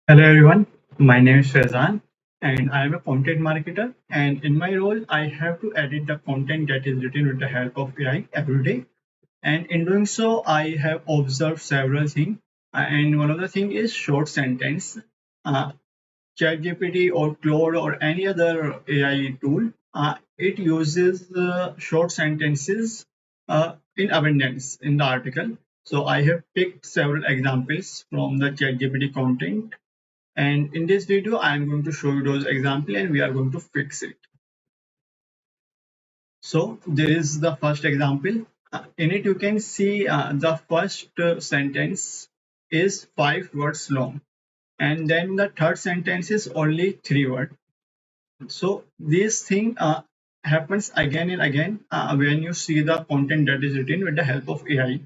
Hello everyone, my name is Faizan and I am a content marketer, and in my role I have to edit the content that is written with the help of AI every day. And in doing so I have observed several things, and one of the thing is short sentence. uh, ChatGPT or Claude or any other AI tool, it uses short sentences in abundance in the article. So I have picked several examples from the ChatGPT content, and in this video, I am going to show you those examples and we are going to fix it. So there is the first example. In it, you can see the first sentence is 5 words long. And then the third sentence is only 3 words. So this thing happens again and again when you see the content that is written with the help of AI.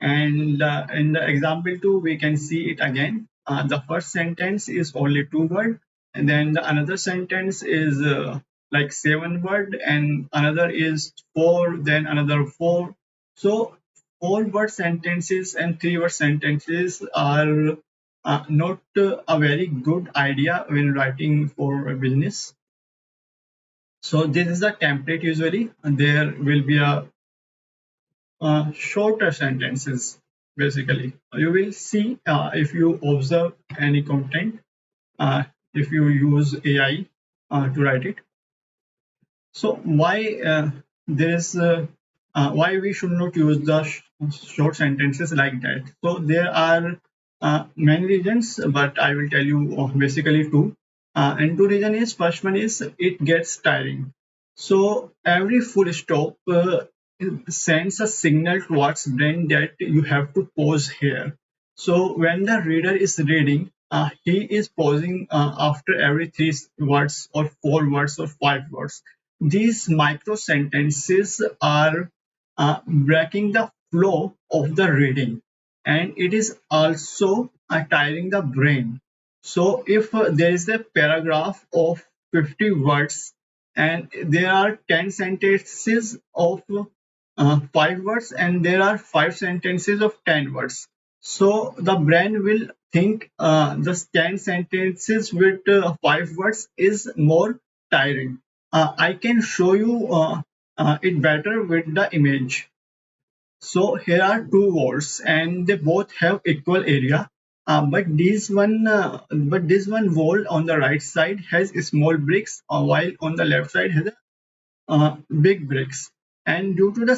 And in the example 2, we can see it again. The first sentence is only 2 words, and then the another sentence is like 7 words, and another is four, then another four. So 4 word sentences and 3 word sentences are not a very good idea when writing for a business. So this is the template usually, and there will be a shorter sentences basically. You will see if you observe any content, uh, if you use AI to write it. So why this? Why we should not use the short sentences like that? So there are many reasons, but I will tell you basically two. And two reason is, first one is it gets tiring. So every full stop sends a signal towards brain that you have to pause here. So when the reader is reading, he is pausing after every 3 words or 4 words or 5 words. These micro sentences are breaking the flow of the reading, and it is also tiring the brain. So if there is a paragraph of 50 words and there are 10 sentences of 5 words and there are 5 sentences of 10 words, so the brain will think the 10 sentences with 5 words is more tiring. I can show you it better with the image. So here are two walls and they both have equal area. But this one wall on the right side has small bricks, while on the left side has big bricks. And due to the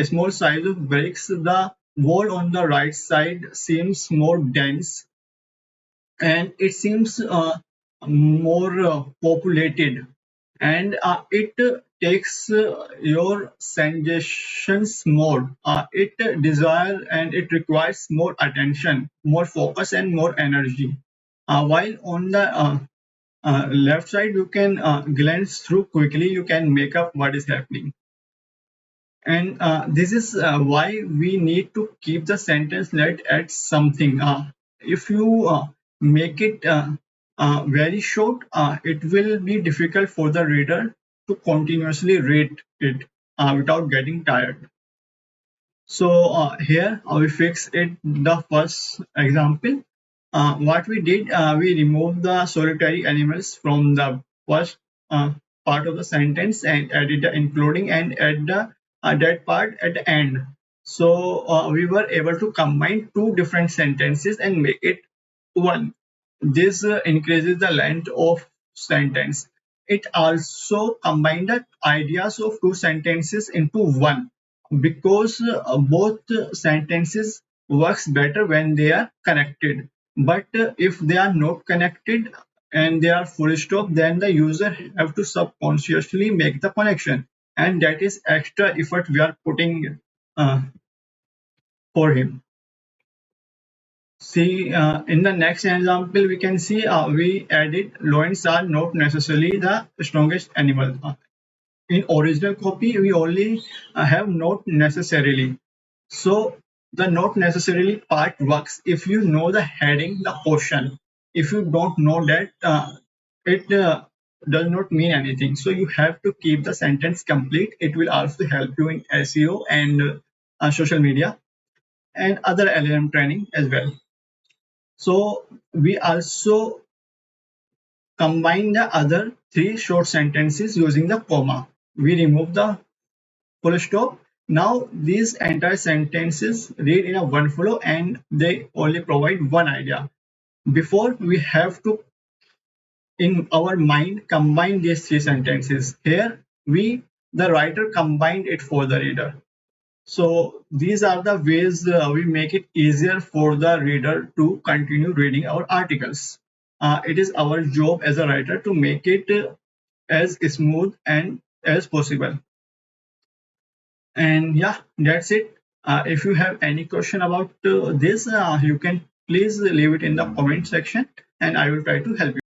small size of bricks, the wall on the right side seems more dense, and it seems more populated, and it takes your suggestions more. It desire and it requires more attention, more focus, and more energy. While on the left side, you can glance through quickly. You can make up what is happening. And this is why we need to keep the sentence led at something. If you make it very short, it will be difficult for the reader to continuously read it without getting tired. So here we fix it. The first example, what we did, we removed the solitary animals from the first uh, part of the sentence and added the including and add the that part at the end. So we were able to combine two different sentences and make it one. This increases the length of sentence. It also combined the ideas of two sentences into one, because both sentences works better when they are connected. But if they are not connected and they are full stop, then the user have to subconsciously make the connection, and that is extra effort we are putting uh, for him. See, in the next example, we can see we added lions are not necessarily the strongest animal. In original copy, we only have not necessarily. So the not necessarily part works if you know the heading, the question. If you don't know that, it does not mean anything. So you have to keep the sentence complete. It will also help you in SEO and social media and other LLM training as well. So we also combine the other three short sentences using the comma. We remove the full stop. Now these entire sentences read in a one flow and they only provide one idea. Before we have to in our mind combine these three sentences. Here we the writer combined it for the reader. So these are the ways we make it easier for the reader to continue reading our articles. It is our job as a writer to make it as smooth and as possible. And yeah, that's it. If you have any question about this, you can please leave it in the comment section and I will try to help you.